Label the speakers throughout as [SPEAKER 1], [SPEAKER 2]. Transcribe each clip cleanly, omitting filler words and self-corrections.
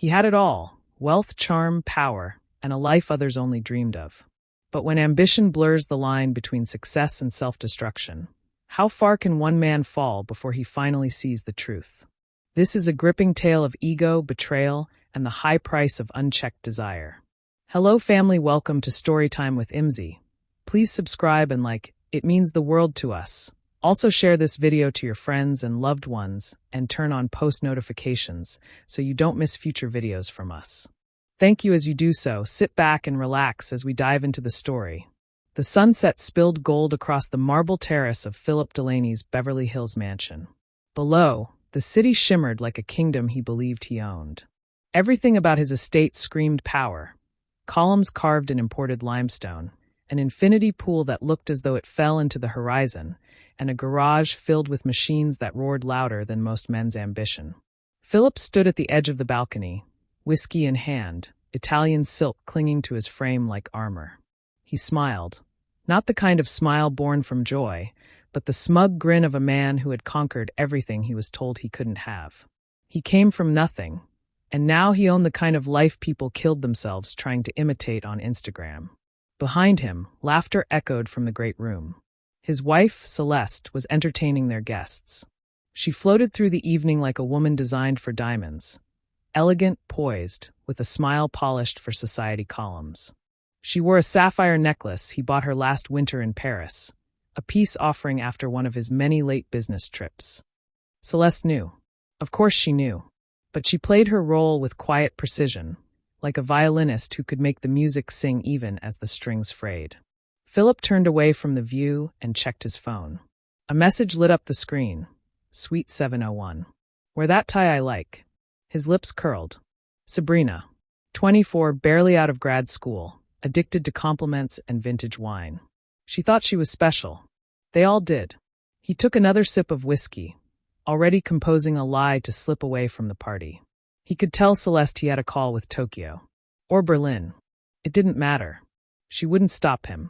[SPEAKER 1] He had it all: wealth, charm, power, and a life others only dreamed of. But when ambition blurs the line between success and self-destruction, how far can one man fall before he finally sees the truth? This is a gripping tale of ego, betrayal, and the high price of unchecked desire. Hello family, welcome to Storytime with Imzi. Please subscribe and like, it means the world to us. Also share this video to your friends and loved ones and turn on post notifications so you don't miss future videos from us. Thank you as you do so. Sit back and relax as we dive into the story. The sunset spilled gold across the marble terrace of Philip Delaney's Beverly Hills mansion. Below, the city shimmered like a kingdom he believed he owned. Everything about his estate screamed power. Columns carved in imported limestone, an infinity pool that looked as though it fell into the horizon, and a garage filled with machines that roared louder than most men's ambition. Philip stood at the edge of the balcony, whiskey in hand, Italian silk clinging to his frame like armor. He smiled, not the kind of smile born from joy, but the smug grin of a man who had conquered everything he was told he couldn't have. He came from nothing, and now he owned the kind of life people killed themselves trying to imitate on Instagram. Behind him, laughter echoed from the great room. His wife, Celeste, was entertaining their guests. She floated through the evening like a woman designed for diamonds, elegant, poised, with a smile polished for society columns. She wore a sapphire necklace he bought her last winter in Paris, a peace offering after one of his many late business trips. Celeste knew. Of course she knew. But she played her role with quiet precision, like a violinist who could make the music sing even as the strings frayed. Philip turned away from the view and checked his phone. A message lit up the screen. Suite 701. Wear that tie I like. His lips curled. Sabrina, 24, barely out of grad school, addicted to compliments and vintage wine. She thought she was special. They all did. He took another sip of whiskey, already composing a lie to slip away from the party. He could tell Celeste he had a call with Tokyo. Or Berlin. It didn't matter. She wouldn't stop him.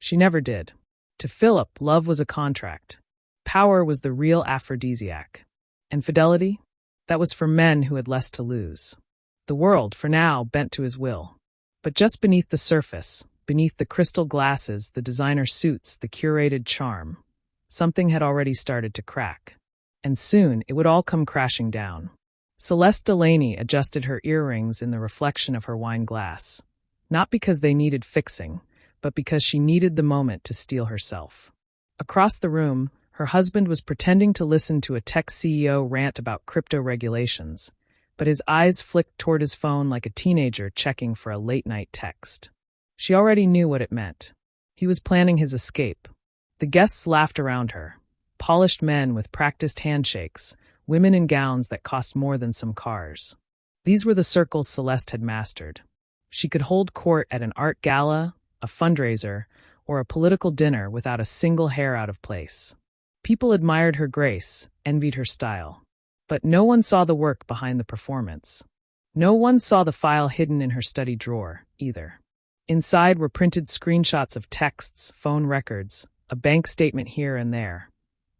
[SPEAKER 1] She never did. To Philip, love was a contract. Power was the real aphrodisiac. And fidelity? That was for men who had less to lose. The world, for now, bent to his will. But just beneath the surface, beneath the crystal glasses, the designer suits, the curated charm, something had already started to crack. And soon it would all come crashing down. Celeste Delaney adjusted her earrings in the reflection of her wine glass, not because they needed fixing, but because she needed the moment to steel herself. Across the room, her husband was pretending to listen to a tech CEO rant about crypto regulations, but his eyes flicked toward his phone like a teenager checking for a late-night text. She already knew what it meant. He was planning his escape. The guests laughed around her. Polished men with practiced handshakes, women in gowns that cost more than some cars. These were the circles Celeste had mastered. She could hold court at an art gala, a fundraiser, or a political dinner without a single hair out of place. People admired her grace, envied her style. But no one saw the work behind the performance. No one saw the file hidden in her study drawer, either. Inside were printed screenshots of texts, phone records, a bank statement here and there.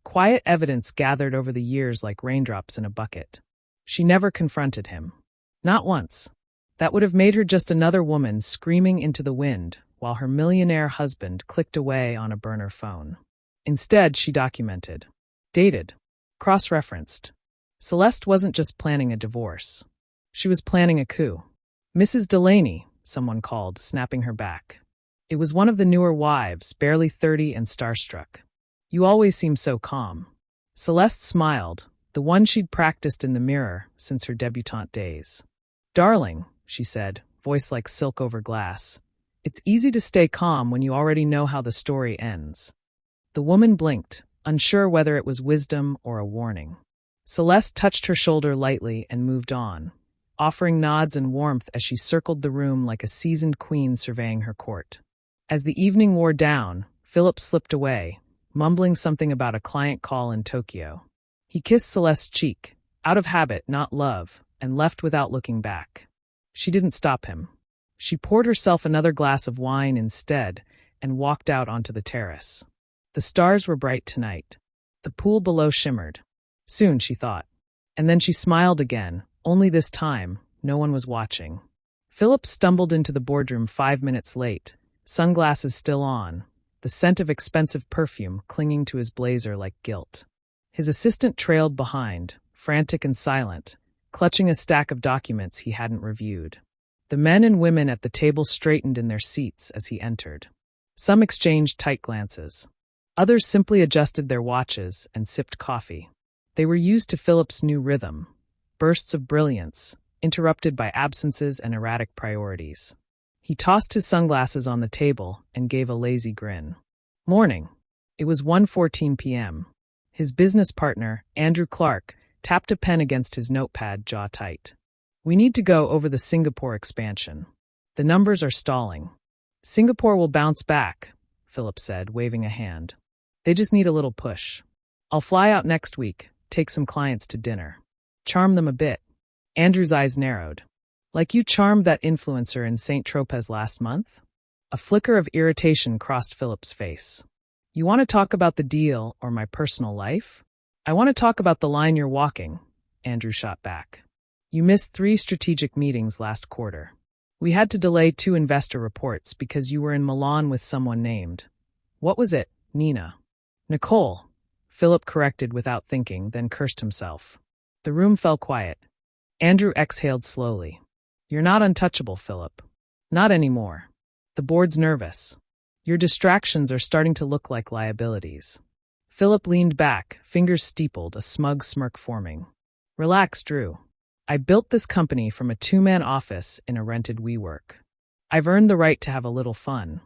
[SPEAKER 1] Quiet evidence gathered over the years like raindrops in a bucket. She never confronted him. Not once. That would have made her just another woman screaming into the wind while her millionaire husband clicked away on a burner phone. Instead, she documented. Dated. Cross-referenced. Celeste wasn't just planning a divorce. She was planning a coup. Mrs. Delaney, someone called, snapping her back. It was one of the newer wives, barely 30 and starstruck. You always seem so calm. Celeste smiled, the one she'd practiced in the mirror since her debutante days. Darling, she said, voice like silk over glass. It's easy to stay calm when you already know how the story ends. The woman blinked, unsure whether it was wisdom or a warning. Celeste touched her shoulder lightly and moved on, offering nods and warmth as she circled the room like a seasoned queen surveying her court. As the evening wore down, Philip slipped away, mumbling something about a client call in Tokyo. He kissed Celeste's cheek, out of habit, not love, and left without looking back. She didn't stop him. She poured herself another glass of wine instead and walked out onto the terrace. The stars were bright tonight. The pool below shimmered. Soon, she thought. And then she smiled again, only this time, No one was watching. Philip stumbled into the boardroom 5 minutes late, sunglasses still on, the scent of expensive perfume clinging to his blazer like guilt. His assistant trailed behind, frantic and silent, clutching a stack of documents he hadn't reviewed. The men and women at the table straightened in their seats as he entered. Some exchanged tight glances. Others simply adjusted their watches and sipped coffee. They were used to Philip's new rhythm, bursts of brilliance, interrupted by absences and erratic priorities. He tossed his sunglasses on the table and gave a lazy grin. Morning. It was 1:14 p.m. His business partner, Andrew Clark, tapped a pen against his notepad, jaw tight. We need to go over the Singapore expansion. The numbers are stalling. Singapore will bounce back, Philip said, waving a hand. They just need a little push. I'll fly out next week, take some clients to dinner. Charm them a bit. Andrew's eyes narrowed. Like you charmed that influencer in St. Tropez last month? A flicker of irritation crossed Philip's face. You want to talk about the deal or my personal life? I want to talk about the line you're walking, Andrew shot back. You missed 3 strategic meetings last quarter. We had to delay 2 investor reports because you were in Milan with someone named. What was it, Nina? Nicole, Philip corrected without thinking, then cursed himself. The room fell quiet. Andrew exhaled slowly. You're not untouchable, Philip. Not anymore. The board's nervous. Your distractions are starting to look like liabilities. Philip leaned back, fingers steepled, a smug smirk forming. Relax, Drew. I built this company from a 2-man office in a rented WeWork. I've earned the right to have a little fun.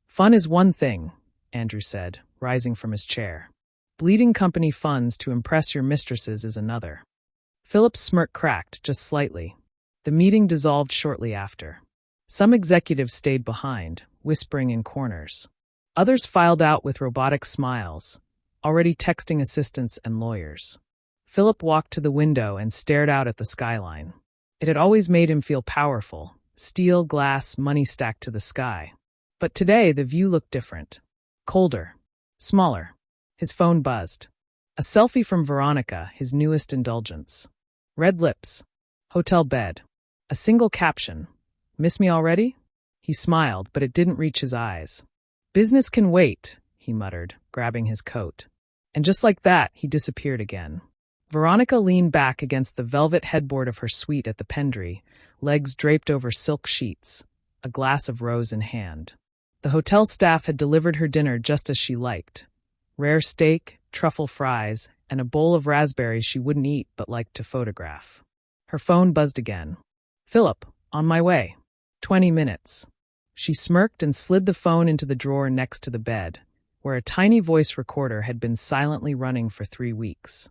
[SPEAKER 1] Fun is one thing, Andrew said, rising from his chair. Bleeding company funds to impress your mistresses is another. Philip's smirk cracked, just slightly. The meeting dissolved shortly after. Some executives stayed behind, whispering in corners. Others filed out with robotic smiles, already texting assistants and lawyers. Philip walked to the window and stared out at the skyline. It had always made him feel powerful, steel, glass, money stacked to the sky. But today the view looked different. Colder. Smaller. His phone buzzed. A selfie from Veronica, his newest indulgence. Red lips. Hotel bed. A single caption. Miss me already? He smiled, but it didn't reach his eyes. Business can wait, he muttered, grabbing his coat. And just like that, he disappeared again. Veronica leaned back against the velvet headboard of her suite at the Pendry, legs draped over silk sheets, a glass of rose in hand. The hotel staff had delivered her dinner just as she liked. Rare steak, truffle fries, and a bowl of raspberries she wouldn't eat but liked to photograph. Her phone buzzed again. Philip, on my way. 20 minutes. She smirked and slid the phone into the drawer next to the bed, where a tiny voice recorder had been silently running for 3 weeks.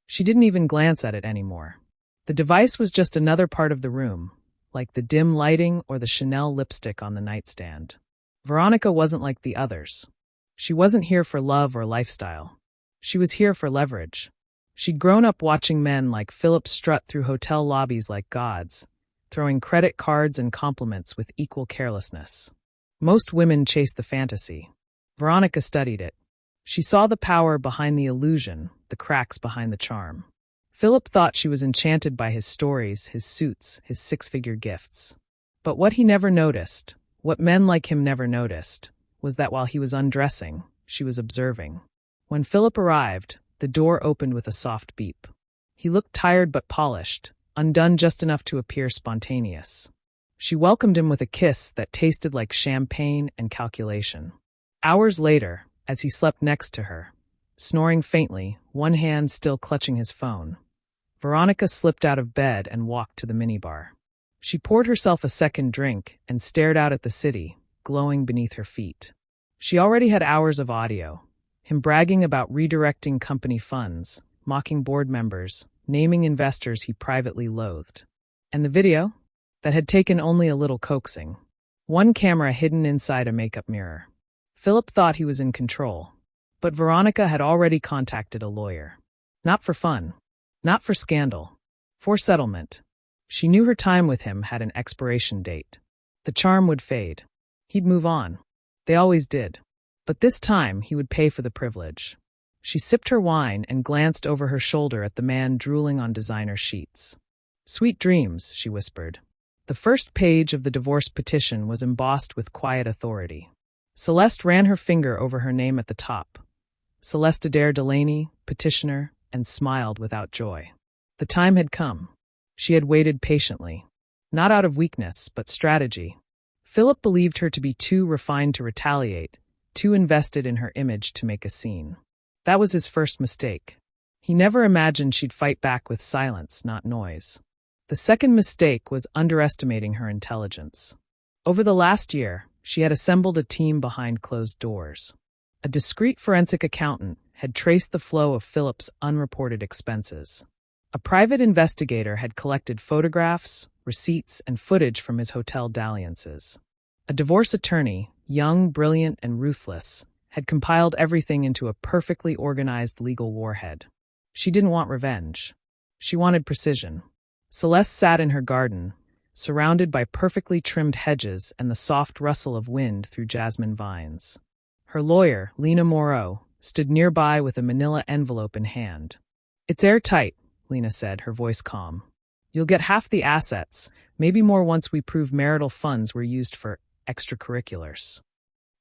[SPEAKER 1] She didn't even glance at it anymore. The device was just another part of the room, like the dim lighting or the Chanel lipstick on the nightstand. Veronica wasn't like the others. She wasn't here for love or lifestyle. She was here for leverage. She'd grown up watching men like Philip strut through hotel lobbies like gods, throwing credit cards and compliments with equal carelessness. Most women chase the fantasy. Veronica studied it. She saw the power behind the illusion, the cracks behind the charm. Philip thought she was enchanted by his stories, his suits, his 6-figure gifts. But what he never noticed, what men like him never noticed, was that while he was undressing, she was observing. When Philip arrived, the door opened with a soft beep. He looked tired but polished, undone just enough to appear spontaneous. She welcomed him with a kiss that tasted like champagne and calculation. Hours later, as he slept next to her, snoring faintly, one hand still clutching his phone, Veronica slipped out of bed and walked to the minibar. She poured herself a second drink and stared out at the city, glowing beneath her feet. She already had hours of audio, him bragging about redirecting company funds, mocking board members, naming investors he privately loathed. And the video? That had taken only a little coaxing. One camera hidden inside a makeup mirror. Philip thought he was in control, but Veronica had already contacted a lawyer. Not for fun. Not for scandal. For settlement. She knew her time with him had an expiration date. The charm would fade. He'd move on. They always did. But this time he would pay for the privilege. She sipped her wine and glanced over her shoulder at the man drooling on designer sheets. Sweet dreams, she whispered. The first page of the divorce petition was embossed with quiet authority. Celeste ran her finger over her name at the top. Celeste Adair Delaney, petitioner, and smiled without joy. The time had come. She had waited patiently. Not out of weakness, but strategy. Philip believed her to be too refined to retaliate, too invested in her image to make a scene. That was his first mistake. He never imagined she'd fight back with silence, not noise. The second mistake was underestimating her intelligence. Over the last year, she had assembled a team behind closed doors. A discreet forensic accountant had traced the flow of Philip's unreported expenses. A private investigator had collected photographs, receipts, and footage from his hotel dalliances. A divorce attorney, young, brilliant, and ruthless, had compiled everything into a perfectly organized legal warhead. She didn't want revenge. She wanted precision. Celeste sat in her garden, surrounded by perfectly trimmed hedges and the soft rustle of wind through jasmine vines. Her lawyer, Lena Moreau, stood nearby with a manila envelope in hand. "It's airtight," Lena said, her voice calm. "You'll get half the assets, maybe more once we prove marital funds were used for extracurriculars."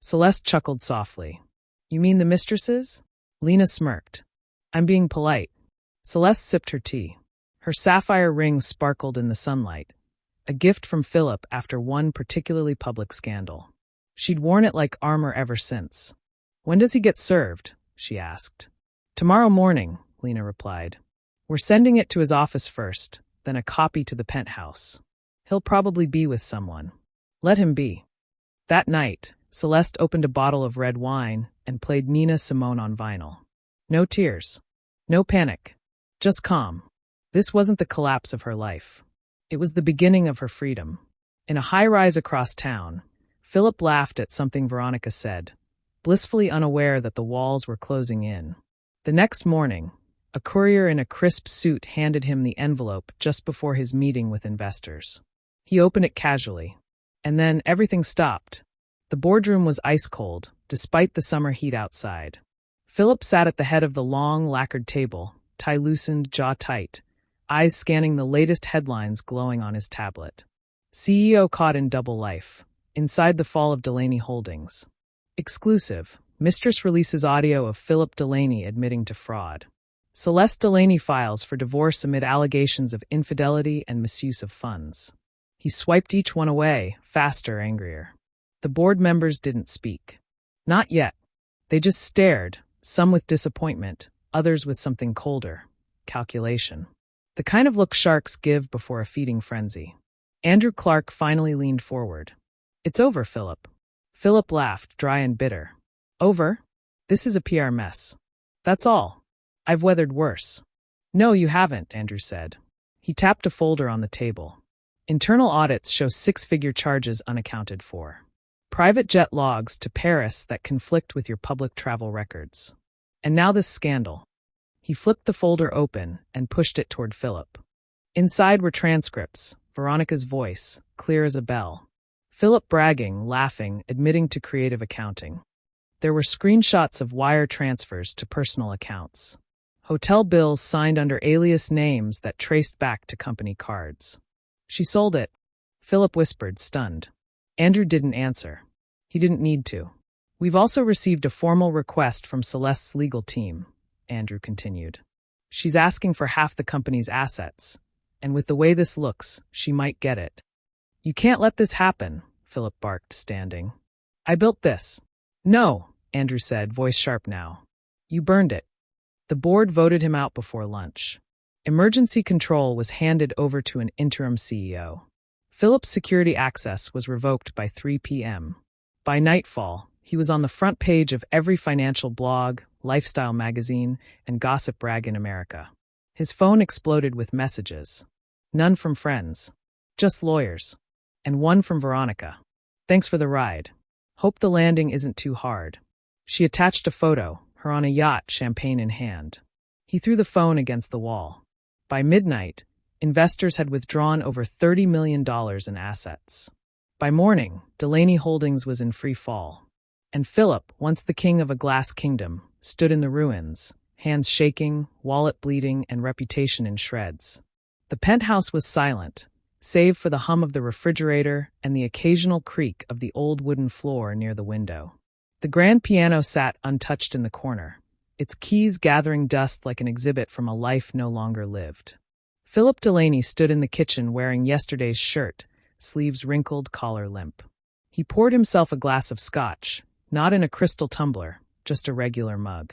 [SPEAKER 1] Celeste chuckled softly. "You mean the mistresses?" Lena smirked. "I'm being polite." Celeste sipped her tea. Her sapphire ring sparkled in the sunlight, a gift from Philip after one particularly public scandal. She'd worn it like armor ever since. "When does he get served?" she asked. "Tomorrow morning," Lena replied. "We're sending it to his office first, then a copy to the penthouse. He'll probably be with someone. Let him be." That night, Celeste opened a bottle of red wine and played Nina Simone on vinyl. No tears. No panic. Just calm. This wasn't the collapse of her life. It was the beginning of her freedom. In a high-rise across town, Philip laughed at something Veronica said, blissfully unaware that the walls were closing in. The next morning, a courier in a crisp suit handed him the envelope just before his meeting with investors. He opened it casually. And then everything stopped. The boardroom was ice-cold, despite the summer heat outside. Philip sat at the head of the long, lacquered table, tie loosened, jaw tight, eyes scanning the latest headlines glowing on his tablet. CEO caught in double life. Inside the fall of Delaney Holdings. Exclusive. Mistress releases audio of Philip Delaney admitting to fraud. Celeste Delaney files for divorce amid allegations of infidelity and misuse of funds. He swiped each one away, faster, angrier. The board members didn't speak. Not yet. They just stared, some with disappointment, others with something colder. Calculation. The kind of look sharks give before a feeding frenzy. Andrew Clark finally leaned forward. "It's over, Philip." Philip laughed, dry and bitter. "Over? This is a PR mess. That's all. I've weathered worse." "No, you haven't," Andrew said. He tapped a folder on the table. Internal audits show six-figure charges unaccounted for. Private jet logs to Paris that conflict with your public travel records. And now this scandal. He flipped the folder open and pushed it toward Philip. Inside were transcripts, Veronica's voice, clear as a bell. Philip bragging, laughing, admitting to creative accounting. There were screenshots of wire transfers to personal accounts. Hotel bills signed under alias names that traced back to company cards. "She sold it," Philip whispered, stunned. Andrew didn't answer. He didn't need to. "We've also received a formal request from Celeste's legal team," Andrew continued. "She's asking for half the company's assets, and with the way this looks, she might get it." "You can't let this happen," Philip barked, standing. "I built this." "No," Andrew said, voice sharp now. "You burned it." The board voted him out before lunch. Emergency control was handed over to an interim CEO. Philip's security access was revoked by 3 p.m. By nightfall, he was on the front page of every financial blog, lifestyle magazine, and gossip rag in America. His phone exploded with messages. None from friends. Just lawyers. And one from Veronica. "Thanks for the ride. Hope the landing isn't too hard." She attached a photo, her on a yacht, champagne in hand. He threw the phone against the wall. By midnight, investors had withdrawn over $30 million in assets. By morning, Delaney Holdings was in free fall. And Philip, once the king of a glass kingdom, stood in the ruins, hands shaking, wallet bleeding, and reputation in shreds. The penthouse was silent, save for the hum of the refrigerator and the occasional creak of the old wooden floor near the window. The grand piano sat untouched in the corner, its keys gathering dust like an exhibit from a life no longer lived. Philip Delaney stood in the kitchen wearing yesterday's shirt, sleeves wrinkled, collar limp. He poured himself a glass of scotch, not in a crystal tumbler, just a regular mug.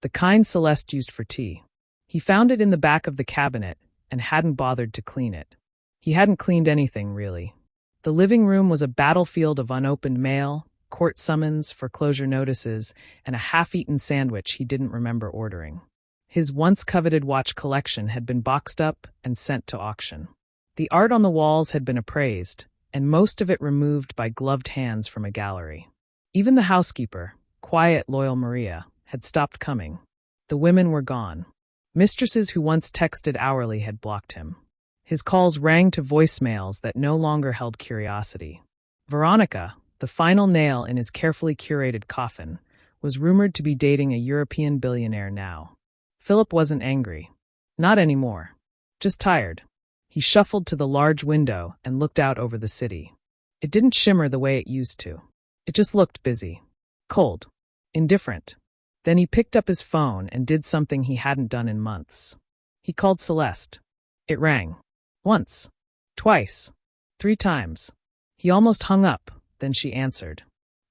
[SPEAKER 1] The kind Celeste used for tea. He found it in the back of the cabinet and hadn't bothered to clean it. He hadn't cleaned anything, really. The living room was a battlefield of unopened mail, court summons, foreclosure notices, and a half-eaten sandwich he didn't remember ordering. His once-coveted watch collection had been boxed up and sent to auction. The art on the walls had been appraised, and most of it removed by gloved hands from a gallery. Even the housekeeper, quiet, loyal Maria, had stopped coming. The women were gone. Mistresses who once texted hourly had blocked him. His calls rang to voicemails that no longer held curiosity. Veronica, the final nail in his carefully curated coffin, was rumored to be dating a European billionaire now. Philip wasn't angry. Not anymore. Just tired. He shuffled to the large window and looked out over the city. It didn't shimmer the way it used to. It just looked busy. Cold. Indifferent. Then he picked up his phone and did something he hadn't done in months. He called Celeste. It rang. Once. Twice. 3 times. He almost hung up, then she answered.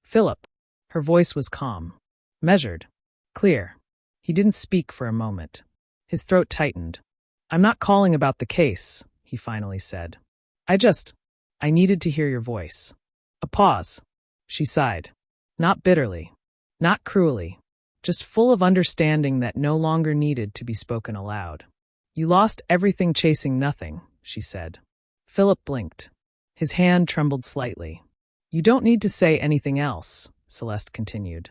[SPEAKER 1] Philip. Her voice was calm. Measured. Clear. He didn't speak for a moment. His throat tightened. I'm not calling about the case, he finally said. I needed to hear your voice. A pause. She sighed. Not bitterly. Not cruelly. Just full of understanding that no longer needed to be spoken aloud. You lost everything chasing nothing, she said. Philip blinked. His hand trembled slightly. You don't need to say anything else, Celeste continued.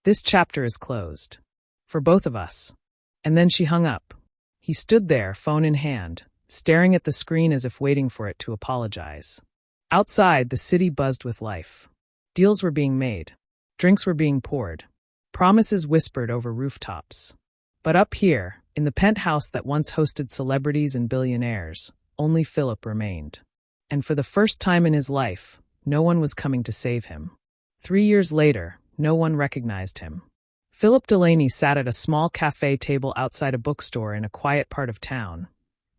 [SPEAKER 1] This chapter is closed. For both of us. And then she hung up. He stood there, phone in hand, staring at the screen as if waiting for it to apologize. Outside, the city buzzed with life. Deals were being made. Drinks were being poured. Promises whispered over rooftops. But up here, in the penthouse that once hosted celebrities and billionaires, only Philip remained. And for the first time in his life, no one was coming to save him. 3 years later, no one recognized him. Philip Delaney sat at a small cafe table outside a bookstore in a quiet part of town,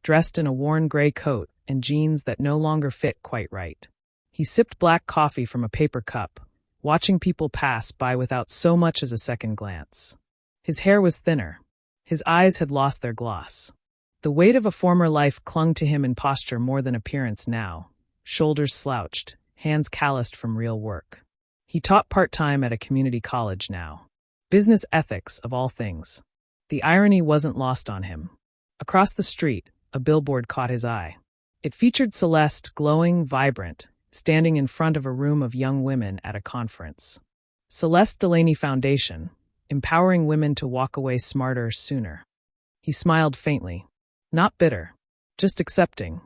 [SPEAKER 1] dressed in a worn gray coat and jeans that no longer fit quite right. He sipped black coffee from a paper cup, watching people pass by without so much as a second glance. His hair was thinner. His eyes had lost their gloss. The weight of a former life clung to him in posture more than appearance now, shoulders slouched, hands calloused from real work. He taught part-time at a community college now. Business ethics, of all things. The irony wasn't lost on him. Across the street, a billboard caught his eye. It featured Celeste, glowing, vibrant, standing in front of a room of young women at a conference. Celeste Delaney Foundation, empowering women to walk away smarter sooner. He smiled faintly. Not bitter. Just accepting.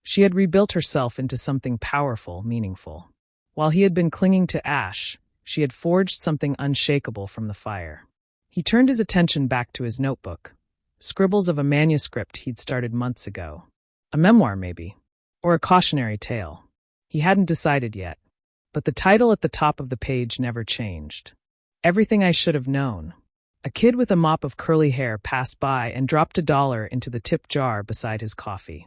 [SPEAKER 1] She had rebuilt herself into something powerful, meaningful. While he had been clinging to ash, she had forged something unshakable from the fire. He turned his attention back to his notebook. Scribbles of a manuscript he'd started months ago. A memoir, maybe. Or a cautionary tale. He hadn't decided yet. But the title at the top of the page never changed. Everything I Should Have Known. A kid with a mop of curly hair passed by and dropped $1 into the tip jar beside his coffee.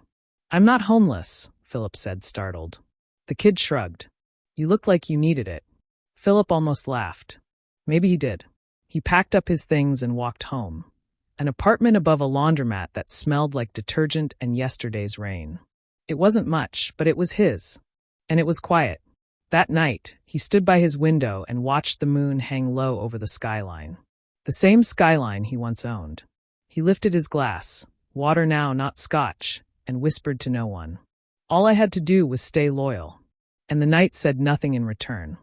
[SPEAKER 1] I'm not homeless, Philip said, startled. The kid shrugged. You looked like you needed it. Philip almost laughed. Maybe he did. He packed up his things and walked home. An apartment above a laundromat that smelled like detergent and yesterday's rain. It wasn't much, but it was his. And it was quiet. That night, he stood by his window and watched the moon hang low over the skyline. The same skyline he once owned. He lifted his glass, water now, not scotch, and whispered to no one. All I had to do was stay loyal. And the night said nothing in return.